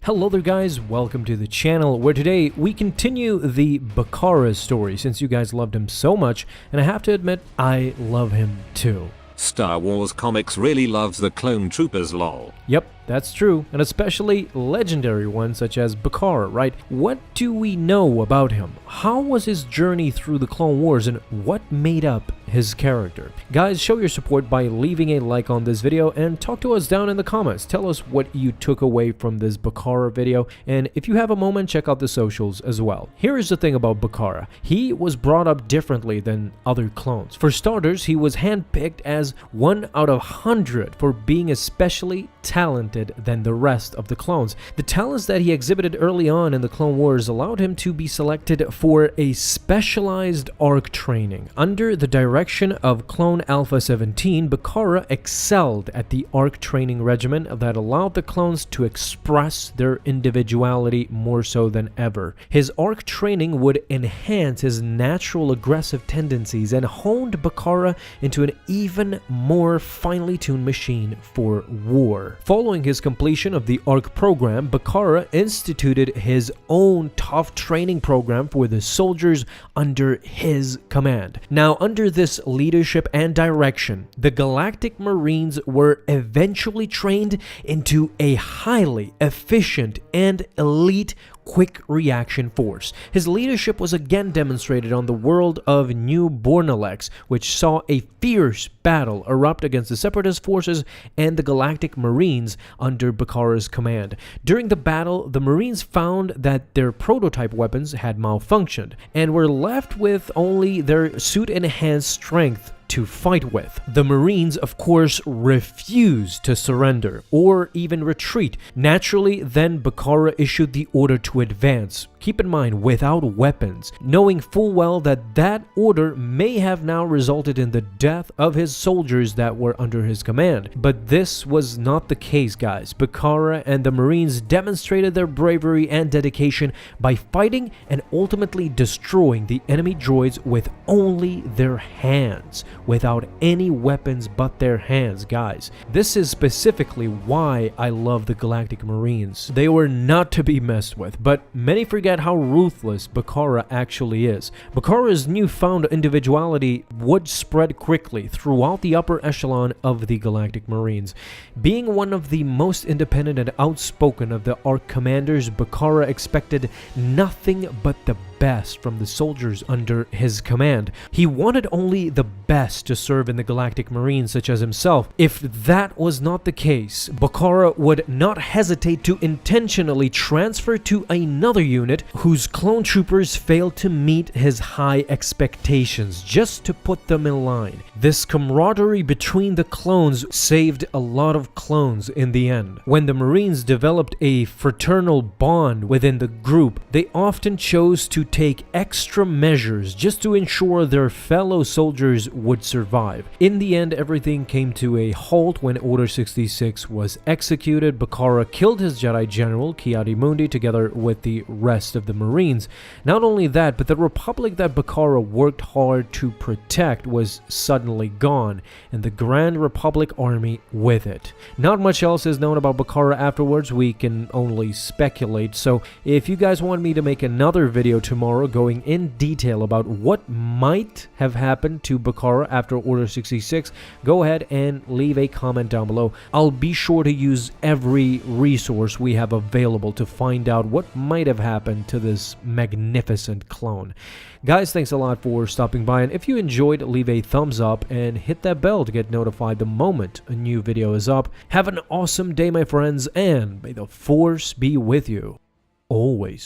Hello there guys, welcome to the channel where today we continue the Bacara story since you guys loved him so much, and I have to admit I love him too. Star Wars Comics really loves the clone troopers lol. Yep, that's true, and especially legendary ones such as Bacara, right? What do we know about him? How was his journey through the Clone Wars, and what made up his character? Guys, show your support by leaving a like on this video and talk to us down in the comments. Tell us what you took away from this Bacara video, and if you have a moment, check out the socials as well. Here is the thing about Bacara. He was brought up differently than other clones. For starters, he was handpicked as 1 out of 100 for being especially talented than the rest of the clones. The talents that he exhibited early on in the Clone Wars allowed him to be selected for a specialized ARC training. Under the direction of Clone Alpha 17, Bacara excelled at the ARC training regimen that allowed the clones to express their individuality more so than ever. His ARC training would enhance his natural aggressive tendencies and honed Bacara into an even more finely tuned machine for war. Following his completion of the ARC program, Bacara instituted his own tough training program for the soldiers under his command. Now, under this leadership and direction, the Galactic Marines were eventually trained into a highly efficient and elite quick reaction force. His leadership was again demonstrated on the world of New Bornalex, which saw a fierce battle erupt against the Separatist forces and the Galactic Marines under Bacara's command. During the battle, the Marines found that their prototype weapons had malfunctioned and were left with only their suit-enhanced strength to fight with. The Marines, of course, refused to surrender or even retreat. Naturally, then Bacara issued the order to advance. Keep in mind, without weapons, knowing full well that that order may have now resulted in the death of his soldiers that were under his command. But this was not the case, guys. Bacara and the Marines demonstrated their bravery and dedication by fighting and ultimately destroying the enemy droids with only their hands, without any weapons but their hands, guys. This is specifically why I love the Galactic Marines. They were not to be messed with, but many forget how ruthless Bacara actually is. Bacara's newfound individuality would spread quickly throughout the upper echelon of the Galactic Marines. Being one of the most independent and outspoken of the ARC commanders, Bacara expected nothing but the best from the soldiers under his command. He wanted only the best to serve in the Galactic Marines such as himself. If that was not the case, Bacara would not hesitate to intentionally transfer to another unit whose clone troopers failed to meet his high expectations just to put them in line. This camaraderie between the clones saved a lot of clones in the end. When the Marines developed a fraternal bond within the group, they often chose to take extra measures just to ensure their fellow soldiers would survive. In the end, everything came to a halt when Order 66 was executed. Bacara killed his Jedi General, Ki-Adi-Mundi, together with the rest of the Marines. Not only that, but the Republic that Bacara worked hard to protect was suddenly gone, and the Grand Republic army with it. Not much else is known about Bacara afterwards. We can only speculate, so if you guys want me to make another video tomorrow going in detail about what might have happened to Bacara after Order 66, go ahead and leave a comment down below. I'll be sure to use every resource we have available to find out what might have happened to this magnificent clone. Guys, thanks a lot for stopping by, and if you enjoyed, leave a thumbs up and hit that bell to get notified the moment a new video is up. Have an awesome day, my friends, and may the Force be with you always.